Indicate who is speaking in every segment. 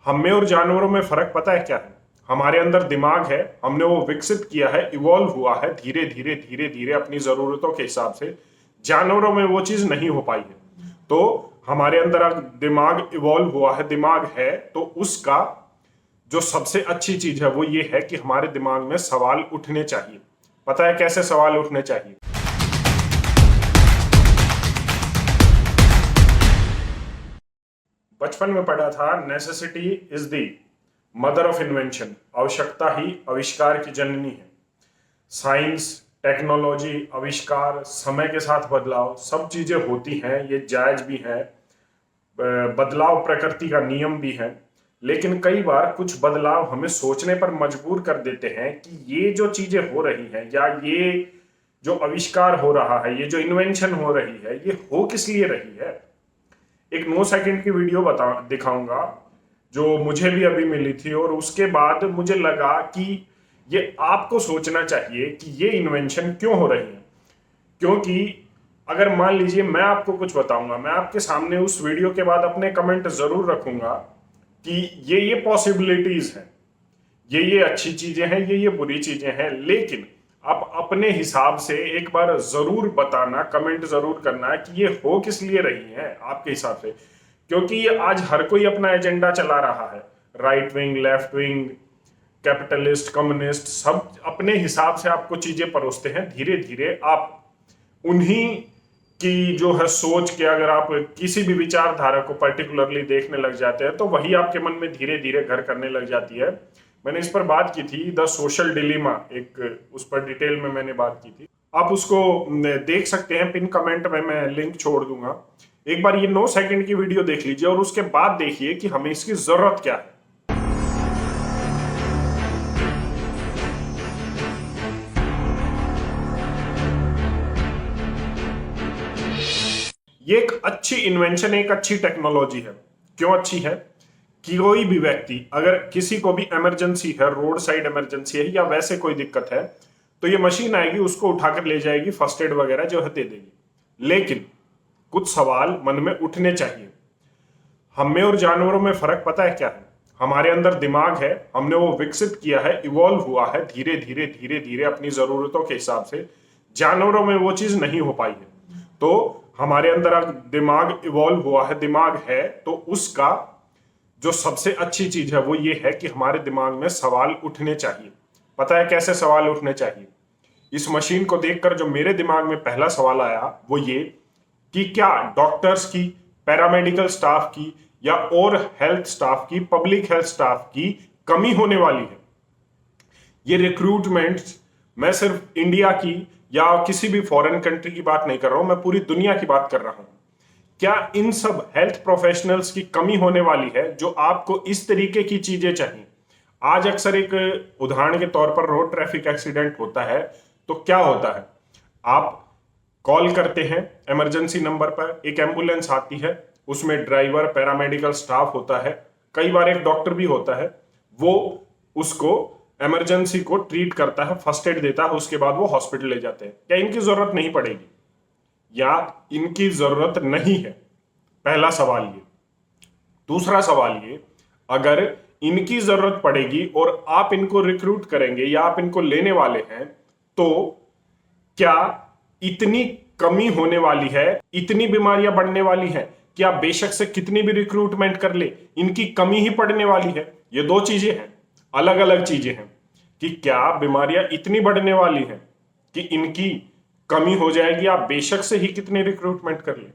Speaker 1: हम में और जानवरों में फर्क पता है क्या है? हमारे अंदर दिमाग है, हमने वो विकसित किया है, इवॉल्व हुआ है धीरे धीरे धीरे धीरे अपनी जरूरतों के हिसाब से। जानवरों में वो चीज नहीं हो पाई है। तो हमारे अंदर अगर दिमाग इवॉल्व हुआ है, दिमाग है, तो उसका जो सबसे अच्छी चीज है वो ये है कि हमारे दिमाग में सवाल उठने चाहिए। पता है कैसे सवाल उठने चाहिए? बचपन में पढ़ा था, necessity is the mother of invention. आवश्यकता ही आविष्कार की जननी है। साइंस, टेक्नोलॉजी, आविष्कार, समय के साथ बदलाव, सब चीजें होती हैं, ये जायज भी है। बदलाव प्रकृति का नियम भी है। लेकिन कई बार कुछ बदलाव हमें सोचने पर मजबूर कर देते हैं कि ये जो चीजें हो रही हैं या ये जो आविष्कार हो रहा है, ये जो इन्वेंशन हो रही है, ये हो किस लिए रही है। एक 9 सेकंड की वीडियो दिखाऊंगा जो मुझे भी अभी मिली थी, और उसके बाद मुझे लगा कि ये आपको सोचना चाहिए कि ये इन्वेंशन क्यों हो रही है। क्योंकि अगर मान लीजिए मैं आपको कुछ बताऊंगा, मैं आपके सामने उस वीडियो के बाद अपने कमेंट जरूर रखूंगा कि ये पॉसिबिलिटीज हैं, ये अच्छी चीजें हैं, ये बुरी चीजें हैं, लेकिन आप अपने हिसाब से एक बार जरूर बताना, कमेंट जरूर करना है कि ये हो किस लिए रही है आपके हिसाब से। क्योंकि ये आज हर कोई अपना एजेंडा चला रहा है, right wing, left wing, capitalist, communist, सब अपने हिसाब से आपको चीजें परोसते हैं। धीरे धीरे आप उन्हीं की जो है सोच के, अगर आप किसी भी विचारधारा को पर्टिकुलरली देखने लग जाते हैं तो वही आपके मन में धीरे धीरे घर करने लग जाती है। मैंने इस पर बात की थी, द सोशल डिलीमा, एक उस पर डिटेल में मैंने बात की थी। आप उसको देख सकते हैं, पिन कमेंट में मैं लिंक छोड़ दूंगा। एक बार ये 9 सेकंड की वीडियो देख लीजिए और उसके बाद देखिए कि हमें इसकी जरूरत क्या है। ये एक अच्छी इन्वेंशन, एक अच्छी टेक्नोलॉजी है। क्यों अच्छी है? कि कोई भी व्यक्ति, अगर किसी को भी इमरजेंसी है, रोड साइड इमरजेंसी है या वैसे कोई दिक्कत है, तो ये मशीन आएगी, उसको उठाकर ले जाएगी, फर्स्ट एड वगैरह जो है दे देगी। लेकिन कुछ सवाल मन में उठने चाहिए। हम में और जानवरों में फर्क पता है क्या है? हमारे अंदर दिमाग है, हमने वो विकसित किया है, इवॉल्व हुआ है धीरे धीरे धीरे धीरे अपनी जरूरतों के हिसाब से। जानवरों में वो चीज नहीं हो पाई है। तो हमारे अंदर दिमाग इवॉल्व हुआ है, दिमाग है, तो उसका जो सबसे अच्छी चीज है वो ये है कि हमारे दिमाग में सवाल उठने चाहिए। पता है कैसे सवाल उठने चाहिए? इस मशीन को देखकर जो मेरे दिमाग में पहला सवाल आया वो ये कि क्या डॉक्टर्स की, पैरामेडिकल स्टाफ की या और हेल्थ स्टाफ की, पब्लिक हेल्थ स्टाफ की कमी होने वाली है। ये रिक्रूटमेंट मैं सिर्फ इंडिया की या किसी भी फॉरेन कंट्री की बात नहीं कर रहा हूं, मैं पूरी दुनिया की बात कर रहा हूं। क्या इन सब हेल्थ प्रोफेशनल्स की कमी होने वाली है जो आपको इस तरीके की चीजें चाहिए? आज अक्सर एक उदाहरण के तौर पर रोड ट्रैफिक एक्सीडेंट होता है तो क्या होता है, आप कॉल करते हैं इमरजेंसी नंबर पर, एक एम्बुलेंस आती है, उसमें ड्राइवर, पैरामेडिकल स्टाफ होता है, कई बार एक डॉक्टर भी होता है, वो उसको इमरजेंसी को ट्रीट करता है, फर्स्ट एड देता है, उसके बाद वो हॉस्पिटल ले जाते हैं। क्या इनकी जरूरत नहीं पड़ेगी या इनकी जरूरत नहीं है? पहला सवाल ये। दूसरा सवाल ये, अगर इनकी जरूरत पड़ेगी और आप इनको रिक्रूट करेंगे या आप इनको लेने वाले हैं, तो क्या इतनी कमी होने वाली है, इतनी बीमारियां बढ़ने वाली हैं कि आप बेशक से कितनी भी रिक्रूटमेंट कर ले, इनकी कमी ही पड़ने वाली है? ये दो चीजें हैं, अलग अलग चीजें हैं। कि क्या बीमारियां इतनी बढ़ने वाली हैं कि इनकी कमी हो जाएगी, आप बेशक से ही कितने रिक्रूटमेंट कर ले?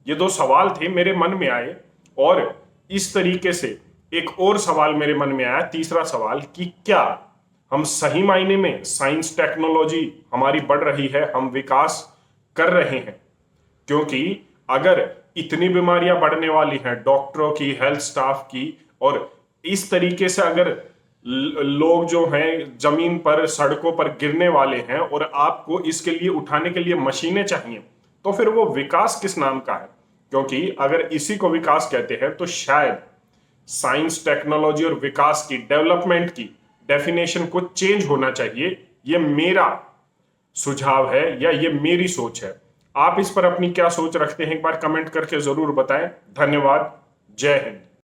Speaker 1: ये दो सवाल थे मेरे मन में आए, और इस तरीके से एक और सवाल मेरे मन में आया, तीसरा सवाल, कि क्या हम सही मायने में साइंस, टेक्नोलॉजी हमारी बढ़ रही है, हम विकास कर रहे हैं? क्योंकि अगर इतनी बीमारियां बढ़ने वाली हैं डॉक्टरों की, हेल्थ स्टाफ की, और इस तरीके से अगर लोग जो हैं जमीन पर, सड़कों पर गिरने वाले हैं और आपको इसके लिए उठाने के लिए मशीनें चाहिए, तो फिर वो विकास किस नाम का है? क्योंकि अगर इसी को विकास कहते हैं तो शायद साइंस, टेक्नोलॉजी और विकास की, डेवलपमेंट की डेफिनेशन को चेंज होना चाहिए। ये मेरा सुझाव है या ये मेरी सोच है। आप इस पर अपनी क्या सोच रखते हैं, एक बार कमेंट करके जरूर बताएं। धन्यवाद। जय हिंद।